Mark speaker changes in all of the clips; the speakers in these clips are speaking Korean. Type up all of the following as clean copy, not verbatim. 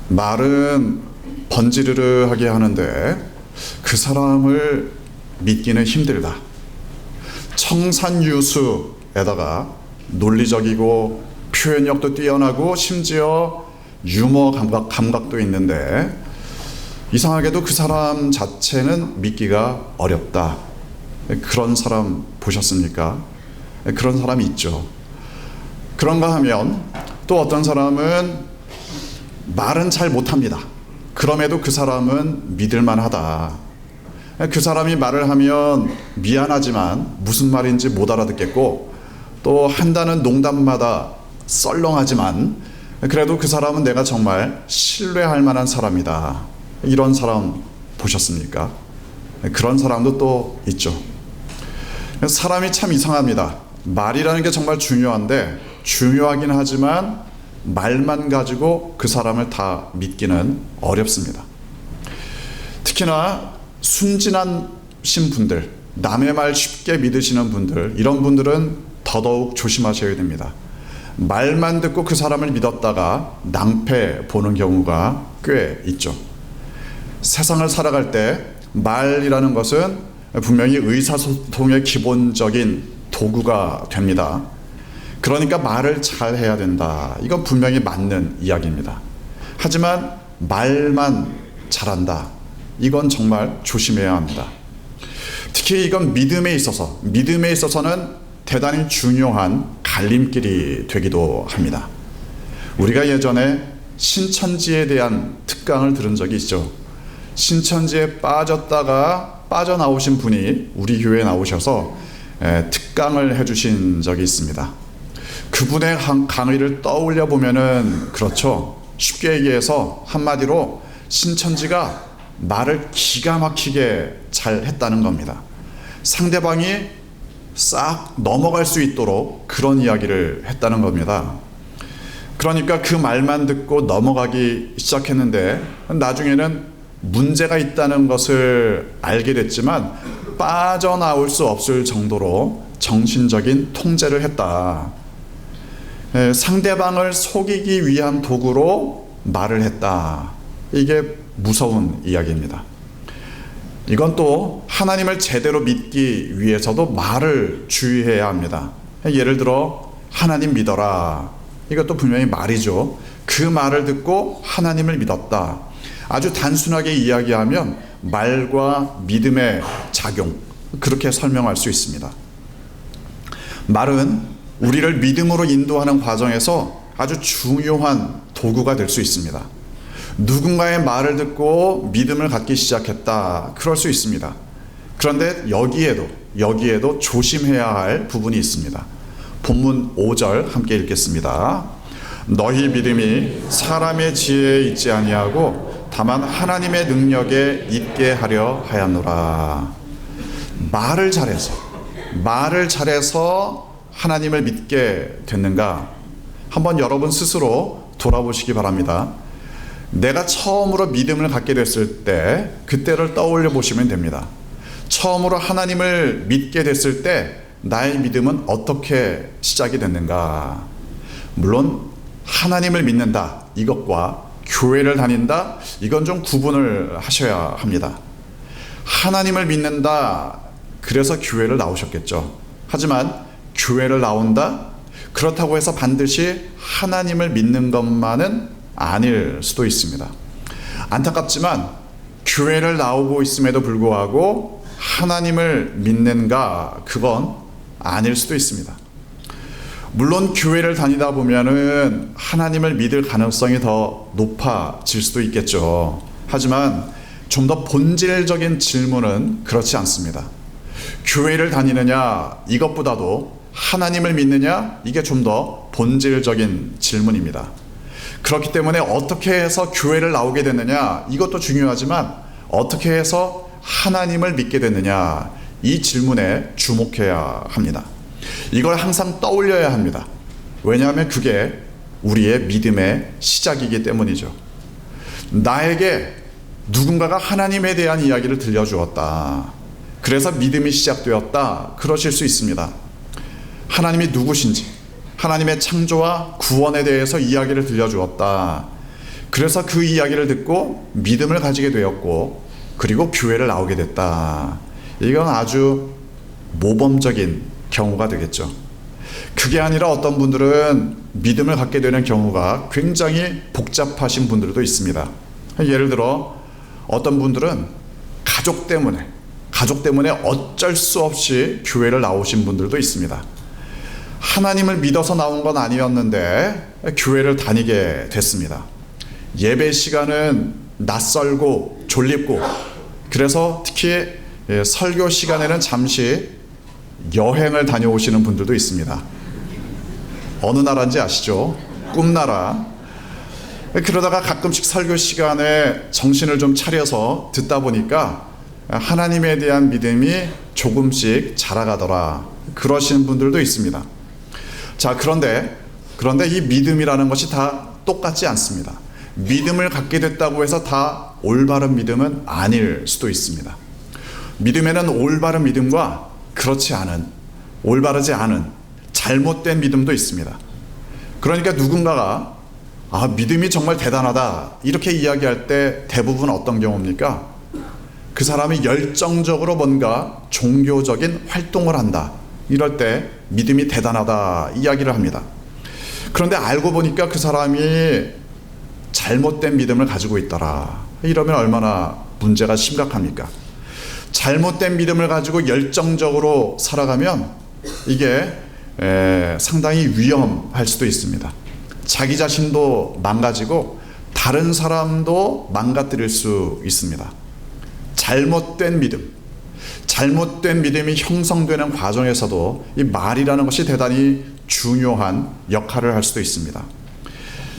Speaker 1: 말은 번지르르하게 하는데 그 사람을 믿기는 힘들다. 청산유수에다가 논리적이고 표현력도 뛰어나고 심지어 유머 감각도 있는데 이상하게도 그 사람 자체는 믿기가 어렵다. 그런 사람 보셨습니까? 그런 사람이 있죠. 그런가 하면 또 어떤 사람은 말은 잘 못합니다. 그럼에도 그 사람은 믿을만하다. 그 사람이 말을 하면 미안하지만 무슨 말인지 못 알아듣겠고 또 한다는 농담마다 썰렁하지만 그래도 그 사람은 내가 정말 신뢰할 만한 사람이다. 이런 사람 보셨습니까? 그런 사람도 또 있죠. 사람이 참 이상합니다. 말이라는 게 정말 중요한데 중요하긴 하지만 말만 가지고 그 사람을 다 믿기는 어렵습니다. 특히나 순진하신 분들, 남의 말 쉽게 믿으시는 분들, 이런 분들은 더더욱 조심하셔야 됩니다. 말만 듣고 그 사람을 믿었다가 낭패 보는 경우가 꽤 있죠. 세상을 살아갈 때 말이라는 것은 분명히 의사소통의 기본적인 도구가 됩니다. 그러니까 말을 잘 해야 된다. 이건 분명히 맞는 이야기입니다. 하지만 말만 잘한다. 이건 정말 조심해야 합니다. 특히 이건 믿음에 있어서는 대단히 중요한 갈림길이 되기도 합니다. 우리가 예전에 신천지에 대한 특강을 들은 적이 있죠. 신천지에 빠졌다가 빠져나오신 분이 우리 교회에 나오셔서 특강을 해주신 적이 있습니다. 그분의 강의를 떠올려 보면은 그렇죠. 쉽게 얘기해서 한마디로 신천지가 말을 기가 막히게 잘 했다는 겁니다. 상대방이 싹 넘어갈 수 있도록 그런 이야기를 했다는 겁니다. 그러니까 그 말만 듣고 넘어가기 시작했는데 나중에는 문제가 있다는 것을 알게 됐지만 빠져나올 수 없을 정도로 정신적인 통제를 했다. 상대방을 속이기 위한 도구로 말을 했다. 이게 무서운 이야기입니다. 이건 또 하나님을 제대로 믿기 위해서도 말을 주의해야 합니다. 예를 들어 하나님 믿어라. 이것도 분명히 말이죠. 그 말을 듣고 하나님을 믿었다. 아주 단순하게 이야기하면 말과 믿음의 작용, 그렇게 설명할 수 있습니다. 말은 우리를 믿음으로 인도하는 과정에서 아주 중요한 도구가 될 수 있습니다. 누군가의 말을 듣고 믿음을 갖기 시작했다. 그럴 수 있습니다. 그런데 여기에도 조심해야 할 부분이 있습니다. 본문 5절 함께 읽겠습니다. 너희 믿음이 사람의 지혜에 있지 아니하고 다만 하나님의 능력에 있게 하려 하였노라. 말을 잘해서 하나님을 믿게 됐는가? 한번 여러분 스스로 돌아보시기 바랍니다. 내가 처음으로 믿음을 갖게 됐을 때 그때를 떠올려 보시면 됩니다. 처음으로 하나님을 믿게 됐을 때 나의 믿음은 어떻게 시작이 됐는가? 물론 하나님을 믿는다 이것과 교회를 다닌다 이건 좀 구분을 하셔야 합니다. 하나님을 믿는다 그래서 교회를 나오셨겠죠. 하지만 교회를 나온다 그렇다고 해서 반드시 하나님을 믿는 것만은 아닐 수도 있습니다. 안타깝지만 교회를 나오고 있음에도 불구하고 하나님을 믿는가 그건 아닐 수도 있습니다. 물론 교회를 다니다 보면은 하나님을 믿을 가능성이 더 높아질 수도 있겠죠. 하지만 좀 더 본질적인 질문은 그렇지 않습니다. 교회를 다니느냐 이것보다도 하나님을 믿느냐 이게 좀 더 본질적인 질문입니다. 그렇기 때문에 어떻게 해서 교회를 나오게 됐느냐 이것도 중요하지만 어떻게 해서 하나님을 믿게 됐느냐 이 질문에 주목해야 합니다. 이걸 항상 떠올려야 합니다. 왜냐하면 그게 우리의 믿음의 시작이기 때문이죠. 나에게 누군가가 하나님에 대한 이야기를 들려주었다. 그래서 믿음이 시작되었다. 그러실 수 있습니다. 하나님이 누구신지 하나님의 창조와 구원에 대해서 이야기를 들려주었다. 그래서 그 이야기를 듣고 믿음을 가지게 되었고 그리고 교회를 나오게 됐다. 이건 아주 모범적인 경우가 되겠죠. 그게 아니라 어떤 분들은 믿음을 갖게 되는 경우가 굉장히 복잡하신 분들도 있습니다. 예를 들어 어떤 분들은 가족 때문에 어쩔 수 없이 교회를 나오신 분들도 있습니다. 하나님을 믿어서 나온 건 아니었는데 교회를 다니게 됐습니다. 예배 시간은 낯설고 졸립고 그래서 특히 설교 시간에는 잠시 여행을 다녀오시는 분들도 있습니다. 어느 나라인지 아시죠? 꿈나라. 그러다가 가끔씩 설교 시간에 정신을 좀 차려서 듣다 보니까 하나님에 대한 믿음이 조금씩 자라가더라. 그러시는 분들도 있습니다. 자, 그런데 이 믿음이라는 것이 다 똑같지 않습니다. 믿음을 갖게 됐다고 해서 다 올바른 믿음은 아닐 수도 있습니다. 믿음에는 올바른 믿음과 그렇지 않은, 올바르지 않은 잘못된 믿음도 있습니다. 그러니까 누군가가 믿음이 정말 대단하다 이렇게 이야기할 때 대부분 어떤 경우입니까? 그 사람이 열정적으로 뭔가 종교적인 활동을 한다 이럴 때 믿음이 대단하다 이야기를 합니다. 그런데 알고 보니까 그 사람이 잘못된 믿음을 가지고 있더라. 이러면 얼마나 문제가 심각합니까? 잘못된 믿음을 가지고 열정적으로 살아가면 이게 상당히 위험할 수도 있습니다. 자기 자신도 망가지고 다른 사람도 망가뜨릴 수 있습니다. 잘못된 믿음이 형성되는 과정에서도 이 말이라는 것이 대단히 중요한 역할을 할 수도 있습니다.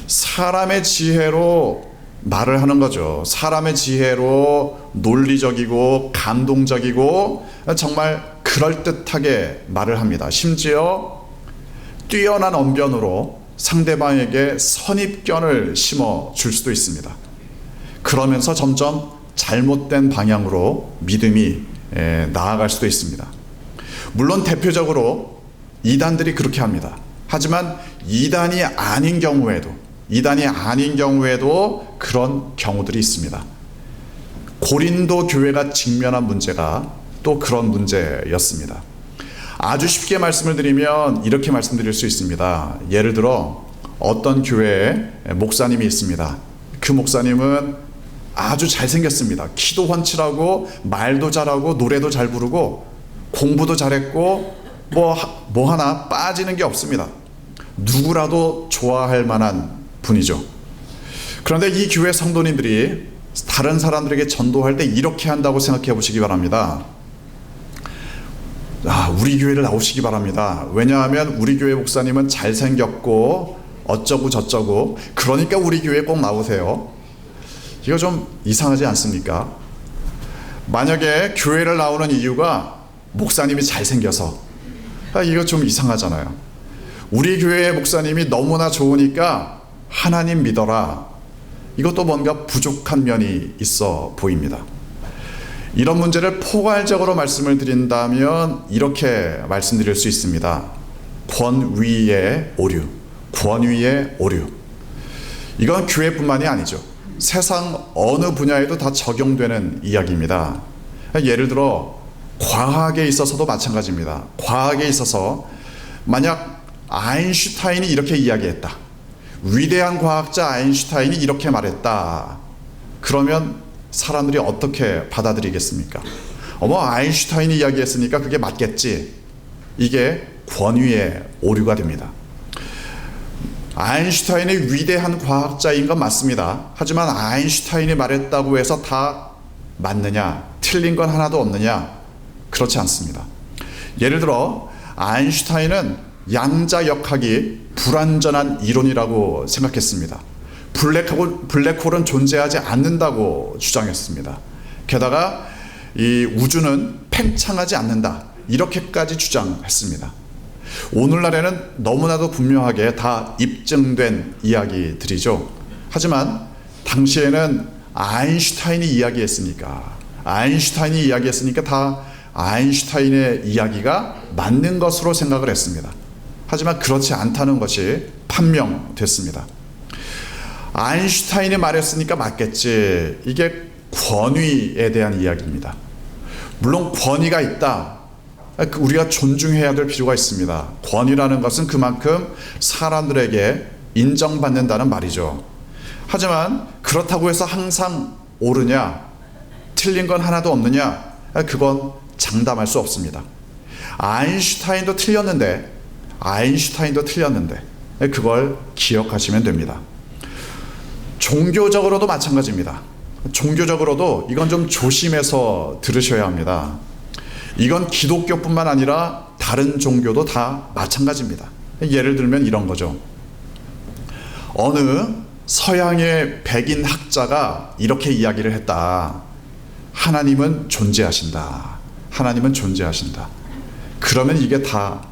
Speaker 1: 사람의 지혜로 말을 하는 거죠. 사람의 지혜로 논리적이고 감동적이고 정말 그럴듯하게 말을 합니다. 심지어 뛰어난 언변으로 상대방에게 선입견을 심어줄 수도 있습니다. 그러면서 점점 잘못된 방향으로 믿음이 나아갈 수도 있습니다. 물론 대표적으로 이단들이 그렇게 합니다. 하지만 이단이 아닌 경우에도 그런 경우들이 있습니다. 고린도 교회가 직면한 문제가 또 그런 문제였습니다. 아주 쉽게 말씀을 드리면 이렇게 말씀드릴 수 있습니다. 예를 들어 어떤 교회에 목사님이 있습니다. 그 목사님은 아주 잘생겼습니다. 키도 훤칠하고 말도 잘하고 노래도 잘 부르고 공부도 잘했고 뭐 하나 빠지는 게 없습니다. 누구라도 좋아할 만한 분이죠. 그런데 이 교회 성도님들이 다른 사람들에게 전도할 때 이렇게 한다고 생각해 보시기 바랍니다. 우리 교회를 나오시기 바랍니다. 왜냐하면 우리 교회 목사님은 잘생겼고 어쩌고 저쩌고 그러니까 우리 교회에 꼭 나오세요. 이거 좀 이상하지 않습니까? 만약에 교회를 나오는 이유가 목사님이 잘생겨서 이거 좀 이상하잖아요. 우리 교회의 목사님이 너무나 좋으니까 하나님 믿어라. 이것도 뭔가 부족한 면이 있어 보입니다. 이런 문제를 포괄적으로 말씀을 드린다면 이렇게 말씀드릴 수 있습니다. 권위의 오류. 이건 교회뿐만이 아니죠. 세상 어느 분야에도 다 적용되는 이야기입니다. 예를 들어 과학에 있어서도 마찬가지입니다. 과학에 있어서 만약 아인슈타인이 이렇게 이야기했다. 위대한 과학자 아인슈타인이 이렇게 말했다. 그러면 사람들이 어떻게 받아들이겠습니까? 아인슈타인이 이야기했으니까 그게 맞겠지. 이게 권위의 오류가 됩니다. 아인슈타인이 위대한 과학자인 건 맞습니다. 하지만 아인슈타인이 말했다고 해서 다 맞느냐? 틀린 건 하나도 없느냐? 그렇지 않습니다. 예를 들어 아인슈타인은 양자역학이 불완전한 이론이라고 생각했습니다. 블랙홀은 존재하지 않는다고 주장했습니다. 게다가 이 우주는 팽창하지 않는다. 이렇게까지 주장했습니다. 오늘날에는 너무나도 분명하게 다 입증된 이야기들이죠. 하지만 당시에는 아인슈타인이 이야기했으니까 다 아인슈타인의 이야기가 맞는 것으로 생각을 했습니다. 하지만 그렇지 않다는 것이 판명됐습니다. 아인슈타인이 말했으니까 맞겠지. 이게 권위에 대한 이야기입니다. 물론 권위가 있다. 우리가 존중해야 될 필요가 있습니다. 권위라는 것은 그만큼 사람들에게 인정받는다는 말이죠. 하지만 그렇다고 해서 항상 옳으냐, 틀린 건 하나도 없느냐, 그건 장담할 수 없습니다. 아인슈타인도 틀렸는데 그걸 기억하시면 됩니다. 종교적으로도 마찬가지입니다. 종교적으로도 이건 좀 조심해서 들으셔야 합니다. 이건 기독교뿐만 아니라 다른 종교도 다 마찬가지입니다. 예를 들면 이런 거죠. 어느 서양의 백인 학자가 이렇게 이야기를 했다. 하나님은 존재하신다. 하나님은 존재하신다. 그러면 이게 다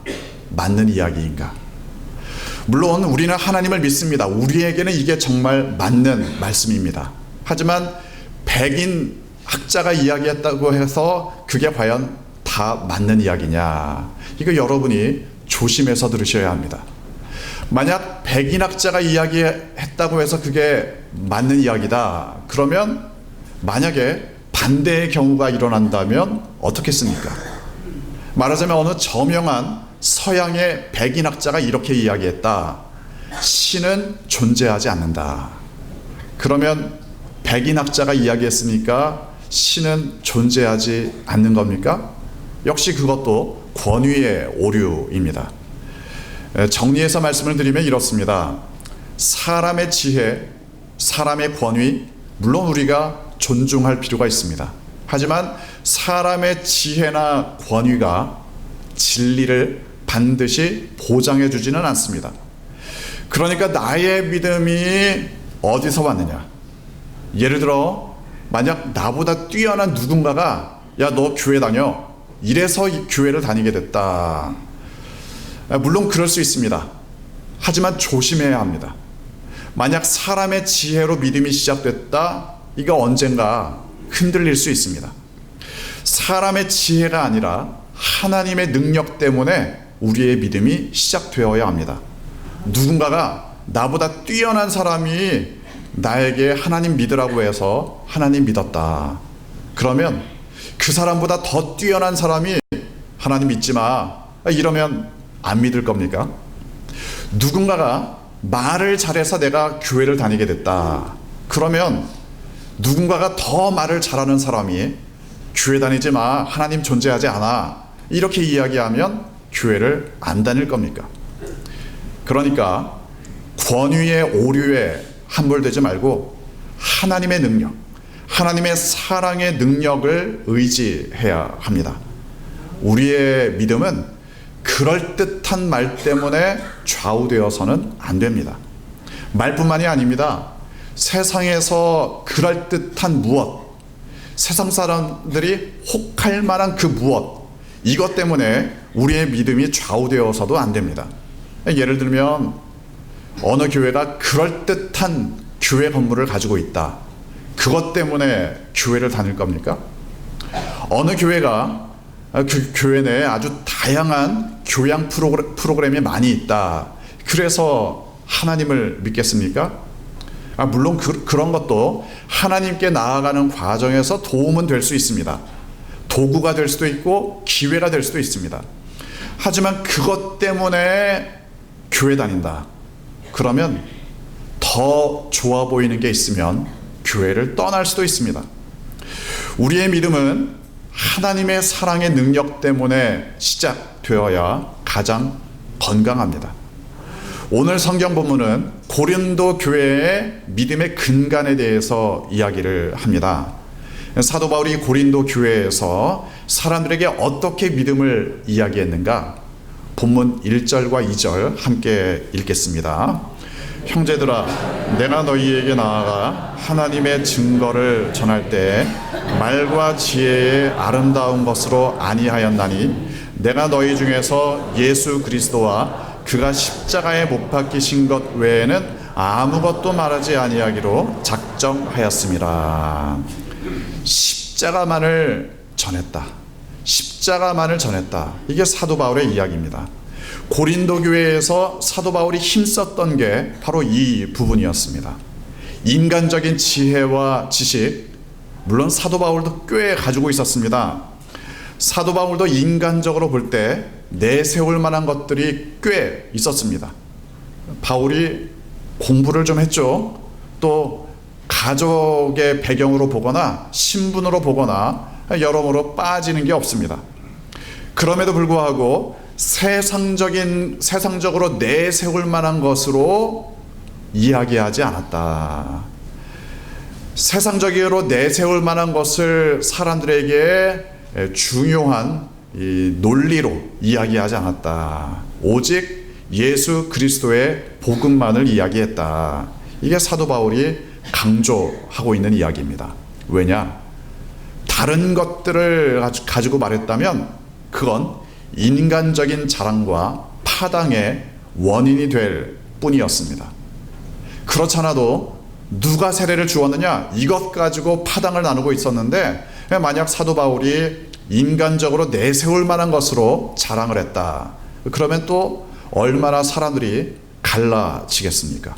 Speaker 1: 맞는 이야기인가? 물론 우리는 하나님을 믿습니다. 우리에게는 이게 정말 맞는 말씀입니다. 하지만 백인 학자가 이야기했다고 해서 그게 과연 다 맞는 이야기냐? 이거 여러분이 조심해서 들으셔야 합니다. 만약 백인 학자가 이야기했다고 해서 그게 맞는 이야기다. 그러면 만약에 반대의 경우가 일어난다면 어떻겠습니까? 말하자면 어느 저명한 서양의 백인 학자가 이렇게 이야기했다. 신은 존재하지 않는다. 그러면 백인 학자가 이야기했으니까 신은 존재하지 않는 겁니까? 역시 그것도 권위의 오류입니다. 정리해서 말씀을 드리면 이렇습니다. 사람의 지혜, 사람의 권위, 물론 우리가 존중할 필요가 있습니다. 하지만 사람의 지혜나 권위가 진리를 반드시 보장해 주지는 않습니다. 그러니까 나의 믿음이 어디서 왔느냐? 예를 들어 만약 나보다 뛰어난 누군가가 야, 너 교회 다녀. 이래서 교회를 다니게 됐다. 물론 그럴 수 있습니다. 하지만 조심해야 합니다. 만약 사람의 지혜로 믿음이 시작됐다, 이거 언젠가 흔들릴 수 있습니다. 사람의 지혜가 아니라 하나님의 능력 때문에 우리의 믿음이 시작되어야 합니다. 누군가가 나보다 뛰어난 사람이 나에게 하나님 믿으라고 해서 하나님 믿었다. 그러면 그 사람보다 더 뛰어난 사람이 하나님 믿지 마. 이러면 안 믿을 겁니까? 누군가가 말을 잘해서 내가 교회를 다니게 됐다. 그러면 누군가가 더 말을 잘하는 사람이 교회 다니지 마. 하나님 존재하지 않아. 이렇게 이야기하면 교회를 안 다닐 겁니까? 그러니까 권위의 오류에 함몰되지 말고 하나님의 능력, 하나님의 사랑의 능력을 의지해야 합니다. 우리의 믿음은 그럴듯한 말 때문에 좌우되어서는 안 됩니다. 말뿐만이 아닙니다. 세상에서 그럴듯한 무엇, 세상 사람들이 혹할 만한 그 무엇, 이것 때문에 우리의 믿음이 좌우되어서도 안 됩니다. 예를 들면 어느 교회가 그럴듯한 교회 건물을 가지고 있다. 그것 때문에 교회를 다닐 겁니까? 어느 교회가 그 교회 내에 아주 다양한 교양 프로그램이 많이 있다. 그래서 하나님을 믿겠습니까? 물론 그런 것도 하나님께 나아가는 과정에서 도움은 될 수 있습니다. 도구가 될 수도 있고 기회가 될 수도 있습니다. 하지만 그것 때문에 교회 다닌다. 그러면 더 좋아 보이는 게 있으면 교회를 떠날 수도 있습니다. 우리의 믿음은 하나님의 사랑의 능력 때문에 시작되어야 가장 건강합니다. 오늘 성경 본문은 고린도 교회의 믿음의 근간에 대해서 이야기를 합니다. 사도 바울이 고린도 교회에서 사람들에게 어떻게 믿음을 이야기했는가? 본문 1절과 2절 함께 읽겠습니다. 형제들아, 내가 너희에게 나아가 하나님의 증거를 전할 때 말과 지혜의 아름다운 것으로 아니하였나니 내가 너희 중에서 예수 그리스도와 그가 십자가에 못 박히신 것 외에는 아무것도 말하지 아니하기로 작정하였습니다. 십자가만을 전했다. 십자가만을 전했다. 이게 사도 바울의 이야기입니다. 고린도 교회에서 사도 바울이 힘썼던 게 바로 이 부분이었습니다. 인간적인 지혜와 지식, 물론 사도 바울도 꽤 가지고 있었습니다. 사도 바울도 인간적으로 볼 때 내세울 만한 것들이 꽤 있었습니다. 바울이 공부를 좀 했죠. 또 가족의 배경으로 보거나 신분으로 보거나 여러모로 빠지는 게 없습니다. 그럼에도 불구하고 세상적으로 내세울 만한 것으로 이야기하지 않았다. 세상적으로 내세울 만한 것을 사람들에게 중요한 이 논리로 이야기하지 않았다. 오직 예수 그리스도의 복음만을 이야기했다. 이게 사도 바울이 강조하고 있는 이야기입니다. 왜냐? 다른 것들을 가지고 말했다면 그건 인간적인 자랑과 파당의 원인이 될 뿐이었습니다. 그렇잖아도 누가 세례를 주었느냐? 이것 가지고 파당을 나누고 있었는데 만약 사도 바울이 인간적으로 내세울 만한 것으로 자랑을 했다. 그러면 또 얼마나 사람들이 갈라지겠습니까?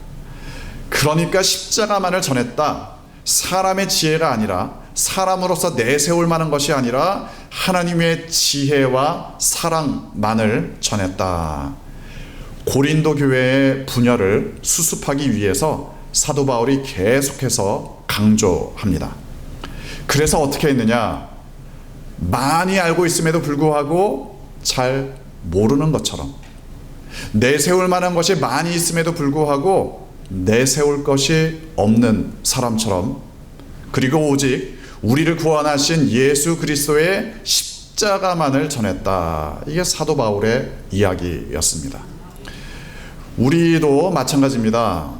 Speaker 1: 그러니까 십자가만을 전했다. 사람의 지혜가 아니라, 사람으로서 내세울 만한 것이 아니라 하나님의 지혜와 사랑만을 전했다. 고린도 교회의 분열을 수습하기 위해서 사도 바울이 계속해서 강조합니다. 그래서 어떻게 했느냐? 많이 알고 있음에도 불구하고 잘 모르는 것처럼, 내세울 만한 것이 많이 있음에도 불구하고 내세울 것이 없는 사람처럼, 그리고 오직 우리를 구원하신 예수 그리스도의 십자가만을 전했다. 이게 사도 바울의 이야기였습니다. 우리도 마찬가지입니다.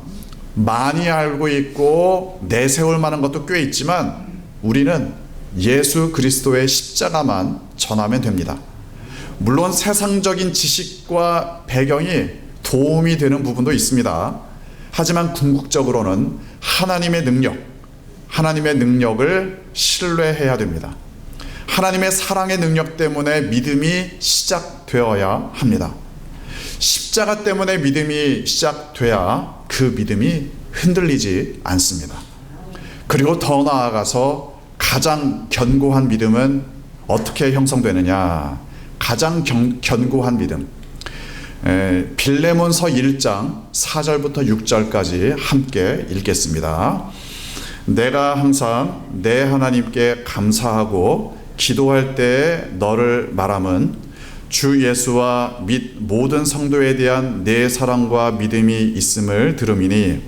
Speaker 1: 많이 알고 있고 내세울 만한 것도 꽤 있지만 우리는 예수 그리스도의 십자가만 전하면 됩니다. 물론 세상적인 지식과 배경이 도움이 되는 부분도 있습니다. 하지만 궁극적으로는 하나님의 능력을 신뢰해야 됩니다. 하나님의 사랑의 능력 때문에 믿음이 시작되어야 합니다. 십자가 때문에 믿음이 시작돼야 그 믿음이 흔들리지 않습니다. 그리고 더 나아가서 가장 견고한 믿음은 어떻게 형성되느냐? 가장 견고한 믿음, 빌레몬서 1장 4절부터 6절까지 함께 읽겠습니다. 내가 항상 내 하나님께 감사하고 기도할 때 너를 말함은 주 예수와 및 모든 성도에 대한 내 사랑과 믿음이 있음을 들음이니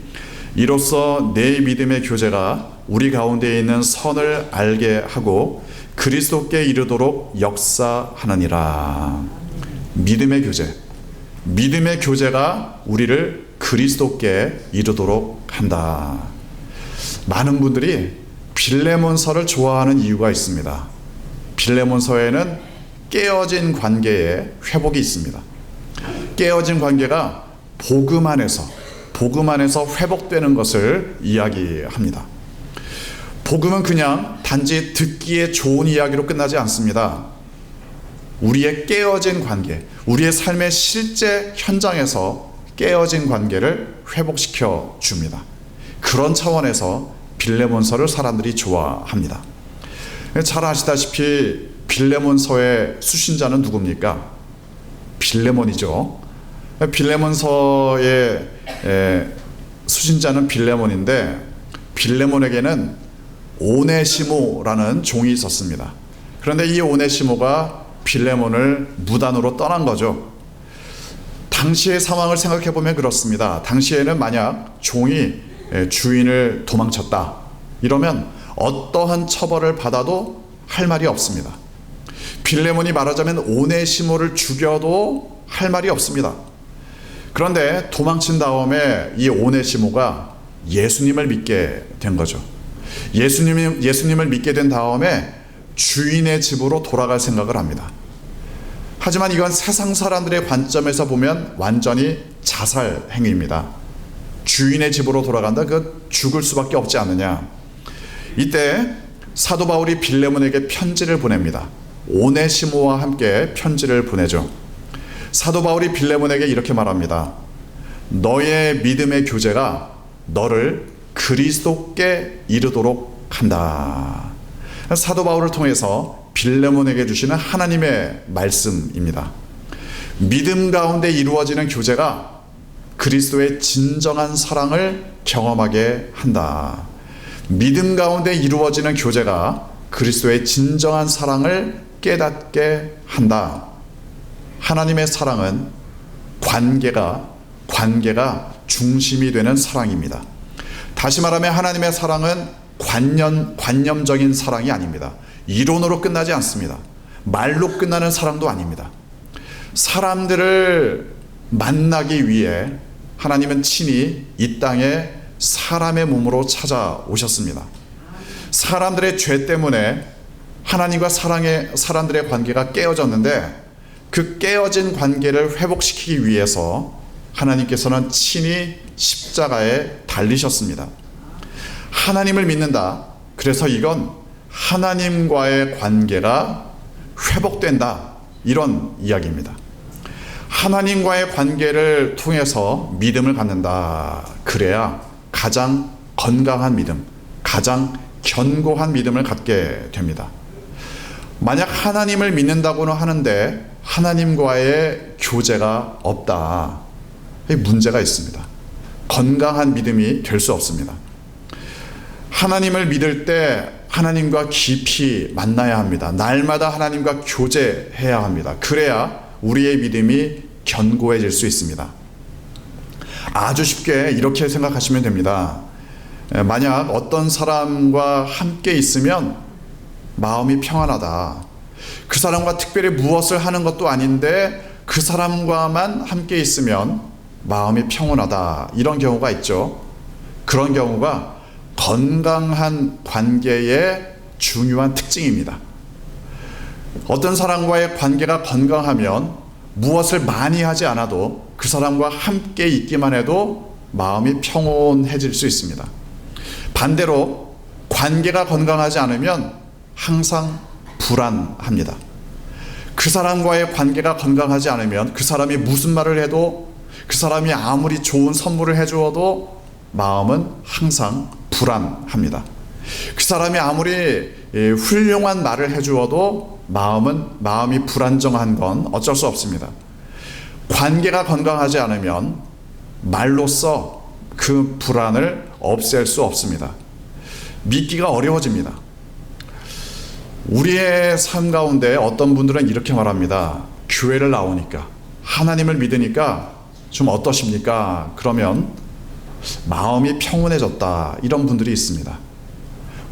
Speaker 1: 이로써 내 믿음의 교제가 우리 가운데 있는 선을 알게 하고 그리스도께 이르도록 역사하느니라. 믿음의 교제가 우리를 그리스도께 이르도록 한다. 많은 분들이 빌레몬서를 좋아하는 이유가 있습니다. 빌레몬서에는 깨어진 관계의 회복이 있습니다. 깨어진 관계가 복음 안에서 회복되는 것을 이야기합니다. 복음은 그냥 단지 듣기에 좋은 이야기로 끝나지 않습니다. 우리의 깨어진 관계, 우리의 삶의 실제 현장에서 깨어진 관계를 회복시켜 줍니다. 그런 차원에서 빌레몬서를 사람들이 좋아합니다. 잘 아시다시피 빌레몬서의 수신자는 누굽니까? 빌레몬이죠. 빌레몬서의 수신자는 빌레몬인데 빌레몬에게는 오네시모라는 종이 있었습니다. 그런데 이 오네시모가 빌레몬을 무단으로 떠난 거죠. 당시의 상황을 생각해 보면 그렇습니다. 당시에는 만약 종이 주인을 도망쳤다 이러면 어떠한 처벌을 받아도 할 말이 없습니다. 빌레몬이 말하자면 오네시모를 죽여도 할 말이 없습니다. 그런데 도망친 다음에 이 오네시모가 예수님을 믿게 된 거죠. 예수님을 믿게 된 다음에 주인의 집으로 돌아갈 생각을 합니다. 하지만 이건 세상 사람들의 관점에서 보면 완전히 자살 행위입니다. 주인의 집으로 돌아간다? 그 죽을 수밖에 없지 않느냐. 이때 사도 바울이 빌레몬에게 편지를 보냅니다. 오네시모와 함께 편지를 보내죠. 사도 바울이 빌레몬에게 이렇게 말합니다. 너의 믿음의 교제가 너를 그리스도께 이르도록 한다. 사도 바울을 통해서 빌레몬에게 주시는 하나님의 말씀입니다. 믿음 가운데 이루어지는 교제가 그리스도의 진정한 사랑을 경험하게 한다. 믿음 가운데 이루어지는 교제가 그리스도의 진정한 사랑을 깨닫게 한다. 하나님의 사랑은 관계가 중심이 되는 사랑입니다. 다시 말하면 하나님의 사랑은 관념적인 사랑이 아닙니다. 이론으로 끝나지 않습니다. 말로 끝나는 사랑도 아닙니다. 사람들을 만나기 위해 하나님은 친히 이 땅에 사람의 몸으로 찾아오셨습니다. 사람들의 죄 때문에 하나님과 사람들의 관계가 깨어졌는데 그 깨어진 관계를 회복시키기 위해서 하나님께서는 친히 십자가에 달리셨습니다. 하나님을 믿는다. 그래서 이건 하나님과의 관계가 회복된다. 이런 이야기입니다. 하나님과의 관계를 통해서 믿음을 갖는다. 그래야 가장 건강한 믿음, 가장 견고한 믿음을 갖게 됩니다. 만약 하나님을 믿는다고는 하는데 하나님과의 교제가 없다. 문제가 있습니다. 건강한 믿음이 될 수 없습니다. 하나님을 믿을 때 하나님과 깊이 만나야 합니다. 날마다 하나님과 교제해야 합니다. 그래야 우리의 믿음이 견고해질 수 있습니다. 아주 쉽게 이렇게 생각하시면 됩니다. 만약 어떤 사람과 함께 있으면 마음이 평안하다. 그 사람과 특별히 무엇을 하는 것도 아닌데 그 사람과만 함께 있으면 마음이 평온하다. 이런 경우가 있죠. 그런 경우가 건강한 관계의 중요한 특징입니다. 어떤 사람과의 관계가 건강하면 무엇을 많이 하지 않아도 그 사람과 함께 있기만 해도 마음이 평온해질 수 있습니다. 반대로 관계가 건강하지 않으면 항상 불안합니다. 그 사람과의 관계가 건강하지 않으면 그 사람이 무슨 말을 해도 그 사람이 아무리 좋은 선물을 해주어도 마음은 항상 불안합니다. 그 사람이 아무리 훌륭한 말을 해주어도 마음이 불안정한 건 어쩔 수 없습니다. 관계가 건강하지 않으면 말로써 그 불안을 없앨 수 없습니다. 믿기가 어려워집니다. 우리의 삶 가운데 어떤 분들은 이렇게 말합니다. 교회를 나오니까 하나님을 믿으니까 좀 어떠십니까? 그러면 마음이 평온해졌다. 이런 분들이 있습니다.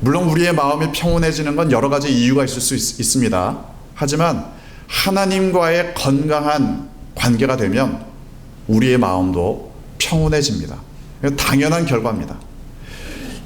Speaker 1: 물론 우리의 마음이 평온해지는 건 여러 가지 이유가 있을 수 있습니다. 하지만 하나님과의 건강한 관계가 되면 우리의 마음도 평온해집니다. 당연한 결과입니다.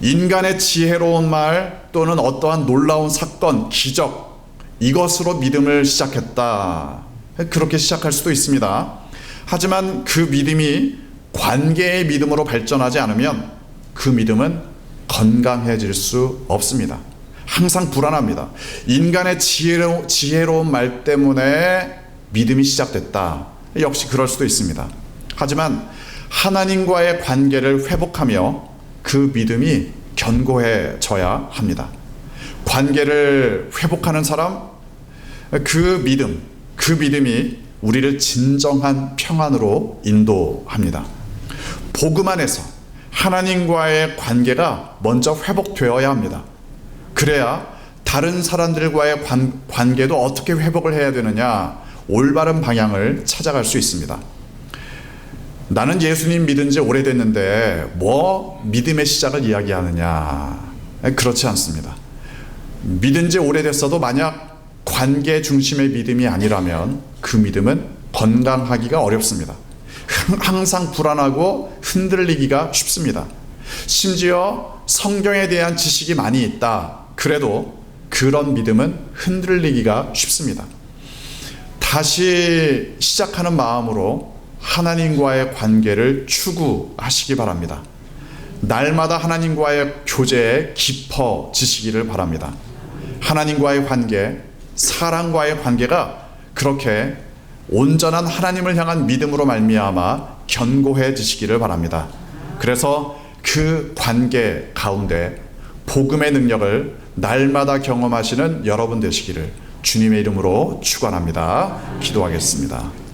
Speaker 1: 인간의 지혜로운 말 또는 어떠한 놀라운 사건, 기적, 이것으로 믿음을 시작했다. 그렇게 시작할 수도 있습니다. 하지만 그 믿음이 관계의 믿음으로 발전하지 않으면 그 믿음은 건강해질 수 없습니다. 항상 불안합니다. 인간의 지혜로운 말 때문에 믿음이 시작됐다. 역시 그럴 수도 있습니다. 하지만 하나님과의 관계를 회복하며 그 믿음이 견고해져야 합니다. 관계를 회복하는 사람, 그 믿음이 우리를 진정한 평안으로 인도합니다. 복음 안에서 하나님과의 관계가 먼저 회복되어야 합니다. 그래야 다른 사람들과의 관계도 어떻게 회복을 해야 되느냐, 올바른 방향을 찾아갈 수 있습니다. 나는 예수님 믿은 지 오래됐는데 뭐 믿음의 시작을 이야기하느냐, 그렇지 않습니다. 믿은 지 오래됐어도 만약 관계 중심의 믿음이 아니라면 그 믿음은 건강하기가 어렵습니다. 항상 불안하고 흔들리기가 쉽습니다. 심지어 성경에 대한 지식이 많이 있다. 그래도 그런 믿음은 흔들리기가 쉽습니다. 다시 시작하는 마음으로 하나님과의 관계를 추구하시기 바랍니다. 날마다 하나님과의 교제에 깊어지시기를 바랍니다. 하나님과의 관계, 사람과의 관계가 그렇게 온전한 하나님을 향한 믿음으로 말미암아 견고해지시기를 바랍니다. 그래서 그 관계 가운데 복음의 능력을 날마다 경험하시는 여러분 되시기를 주님의 이름으로 축원합니다. 기도하겠습니다.